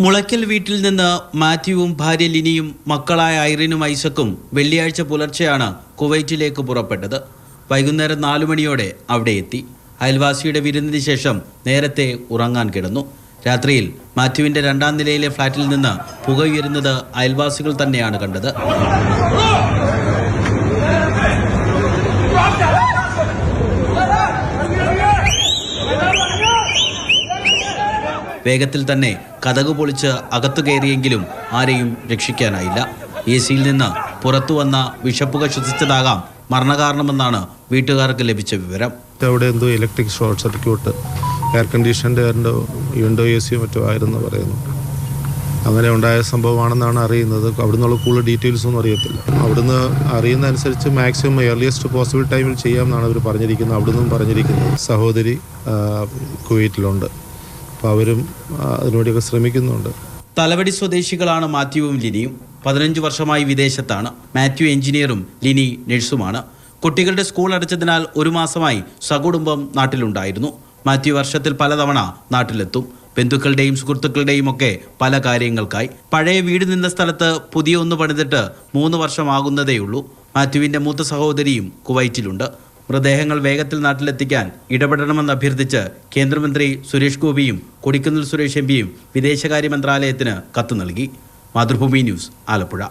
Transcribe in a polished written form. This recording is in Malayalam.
മുളയ്ക്കൽ വീട്ടിൽ നിന്ന് മാത്യുവും ഭാര്യ ലിനിയും മക്കളായ ഐറിനും ഐസക്കും വെള്ളിയാഴ്ച പുലർച്ചെയാണ് കുവൈറ്റിലേക്ക് പുറപ്പെട്ടത്. വൈകുന്നേരം 4 മണിയോടെ അവിടെ എത്തി. അയൽവാസിയുടെ വിരുന്നിന് ശേഷം നേരത്തെ ഉറങ്ങാൻ കിടന്നു. രാത്രിയിൽ മാത്യുവിൻ്റെ 2ാം നിലയിലെ ഫ്ളാറ്റിൽ നിന്ന് പുകയുയരുന്നത് അയൽവാസികൾ തന്നെയാണ് കണ്ടത്. വേഗത്തിൽ തന്നെ കതക് പൊളിച്ച് അകത്തു കയറിയെങ്കിലും ആരെയും രക്ഷിക്കാനായില്ല. AC-യിൽ നിന്ന് പുറത്തു വന്ന വിഷപ്പുക ശ്വസിച്ചതാകാം മരണകാരണമെന്നാണ് വീട്ടുകാർക്ക് ലഭിച്ച വിവരം. അവിടെ എന്തോ ഇലക്ട്രിക് ഷോർട്ട് സർക്യൂട്ട്, എയർ കണ്ടീഷൻ്റെ വിൻഡോ AC മറ്റോ ആയിരുന്നു പറയുന്നു. അങ്ങനെ ഉണ്ടായ സംഭവമാണെന്നാണ് അറിയുന്നത്. അവിടുന്നുള്ള കൂടുതൽ ഡീറ്റെയിൽസ് ഒന്നും അറിയത്തില്ല. അവിടുന്ന് അറിയുന്ന അനുസരിച്ച് മാക്സിമം ഏർലിയസ്റ്റ് പോസിബിൾ ടൈമിൽ ചെയ്യാമെന്നാണ് അവർ പറഞ്ഞിരിക്കുന്നത്. അവിടുന്ന് പറഞ്ഞിരിക്കുന്നത് സഹോദരി കുവൈറ്റിലുണ്ട്. അപ്പോൾ അവരും അതിനുവേണ്ടിയൊക്കെ ശ്രമിക്കുന്നുണ്ട്. തലവടി സ്വദേശികളാണ് മാത്യുവും ലിനിയും. 15 വർഷമായി വിദേശത്താണ്. മാത്യു എഞ്ചിനീയറും ലിനി നഴ്സുമാണ്. കുട്ടികളുടെ സ്കൂൾ അടച്ചതിനാൽ 1 മാസമായി സകുടുംബം നാട്ടിലുണ്ടായിരുന്നു. മാത്യു വർഷത്തിൽ പലതവണ നാട്ടിലെത്തും. ബന്ധുക്കളുടെയും സുഹൃത്തുക്കളുടെയും ഒക്കെ പല കാര്യങ്ങൾക്കായി. പഴയ വീട് നിന്ന സ്ഥലത്ത് പുതിയ ഒന്ന് പണിതിട്ട് 3 വർഷമാകുന്നതേയുള്ളൂ. മാത്യുവിൻ്റെ മൂത്ത സഹോദരിയും കുവൈറ്റിലുണ്ട്. മൃതദേഹങ്ങൾ വേഗത്തിൽ നാട്ടിലെത്തിക്കാൻ ഇടപെടണമെന്ന് അഭ്യർത്ഥിച്ച് കേന്ദ്രമന്ത്രി സുരേഷ് ഗോപിയും കൊടിക്കുന്നിൽ സുരേഷ് MPയും വിദേശകാര്യ മന്ത്രാലയത്തിന് കത്ത് നൽകി. മാതൃഭൂമി ന്യൂസ്, ആലപ്പുഴ.